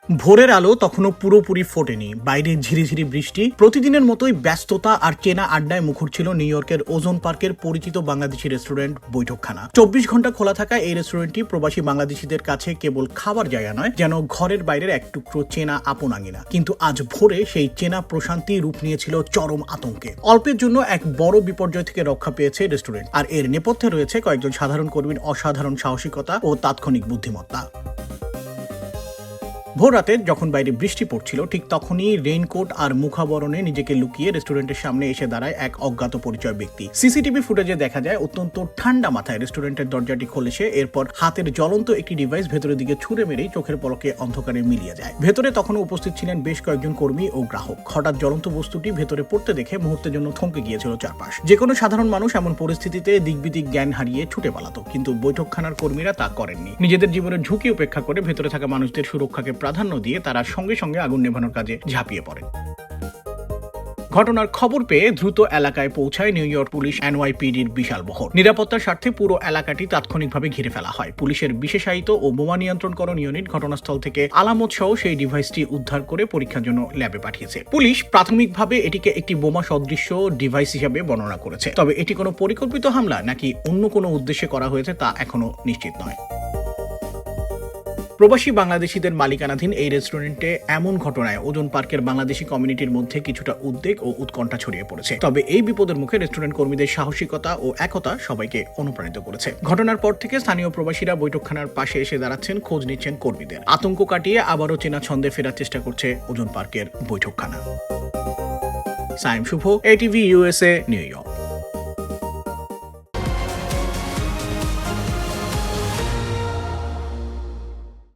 ভোরের আলো তখনও পুরোপুরি ফোটেনি, বাইরে ঝিরিঝিরি বৃষ্টি, প্রতিদিনের মতোই ব্যস্ততা আর চেনা আড্ডায় মুখর ছিল নিউ ইয়র্কের ওজন পার্কের পরিচিত বাংলাদেশি রেস্টুরেন্ট বৈঠকখানা। 24 ঘন্টা খোলা থাকা এই রেস্টুরেন্টটি প্রবাসী বাংলাদেশিদের কাছে কেবল খাবার জায়গা নয়, যেন ঘরের বাইরের এক টুকরো চেনা আপন আঙিনা। কিন্তু আজ ভোরে সেই চেনা প্রশান্তি রূপ নিয়েছিল চরম আতঙ্কে। অল্পের জন্য এক বড় বিপর্যয় থেকে রক্ষা পেয়েছে রেস্টুরেন্ট, আর এর নেপথ্যে রয়েছে কয়েকজন সাধারণ কর্মীর অসাধারণ সাহসিকতা ও তাৎক্ষণিক বুদ্ধিমত্তা। ভোর রাতে যখন বাইরে বৃষ্টি পড়ছিল, ঠিক তখনই রেইনকোট আর মুখাবরণে নিজেকে লুকিয়ে রেস্টুরেন্টের সামনে এসে দাঁড়ায় এক অজ্ঞাত পরিচয় ব্যক্তি। সিসিটিভি ফুটেজে দেখা যায় অত্যন্ত ঠান্ডা মাথায় রেস্টুরেন্টের দরজাটি খোলে সে, এরপর হাতের জ্বলন্ত একটি ডিভাইস ভেতরের দিকে ছুড়ে মেরেই চোখের পলকে অন্ধকারে মিলিয়ে যায়। ভেতরে তখনও উপস্থিত ছিলেন বেশ কয়েকজন কর্মী ও গ্রাহক। হঠাৎ জ্বলন্ত বস্তুটি ভেতরে পড়তে দেখে মুহূর্তের জন্য থমকে গিয়েছিল চারপাশ। যে কোনো সাধারণ মানুষ এমন পরিস্থিতিতে দিকবিদিক জ্ঞান হারিয়ে ছুটে পালাতো, কিন্তু বৈঠকখানার কর্মীরা তা করেননি। নিজেদের জীবনের ঝুঁকি উপেক্ষা করে ভেতরে থাকা মানুষদের সুরক্ষাকে প্রাধান্য দিয়ে তারা সঙ্গে সঙ্গে আগুন নেভানোর কাজে ঝাঁপিয়ে পড়ে। ঘটনার খবর পেয়ে দ্রুত এলাকায় পৌঁছায় নিউ ইয়র্ক পুলিশ NYPDর বিশাল বহর। নিরাপত্তার স্বার্থে পুরো এলাকাটি তাৎক্ষণিকভাবে ঘিরে ফেলা হয়। পুলিশের বিশেষায়িত ও বোমা নিয়ন্ত্রণকরণ ইউনিট ঘটনাস্থল থেকে আলামত সহ সেই ডিভাইসটি উদ্ধার করে পরীক্ষার জন্য ল্যাবে পাঠিয়েছে। পুলিশ প্রাথমিকভাবে এটিকে একটি বোমা সদৃশ্য ডিভাইস হিসাবে বর্ণনা করেছে, তবে এটি কোনো পরিকল্পিত হামলা নাকি অন্য কোনো উদ্দেশ্যে করা হয়েছে তা এখনো নিশ্চিত নয়। প্রবাসী বাংলাদেশিদের মালিকানাধীন এই রেস্টুরেন্টে এমন ঘটনায় ওজন পার্কের বাংলাদেশি কমিউনিটির মধ্যে কিছুটা উদ্বেগ ও উৎকণ্ঠা ছড়িয়ে পড়েছে। তবে এই বিপদের মুখে রেস্টুরেন্ট কর্মীদের সাহসিকতা ও একতা সবাইকে অনুপ্রাণিত করেছে। ঘটনার পর থেকে স্থানীয় প্রবাসীরা বৈঠকখানার পাশে এসে দাঁড়াচ্ছেন, খোঁজ নিচ্ছেন কর্মীদের। আতঙ্ক কাটিয়ে আবারও চেনা ছন্দে ফেরার চেষ্টা করছে ওজন পার্কের বৈঠকখানা। সাইম শুভ, ATV USA, নিউ ইয়র্ক।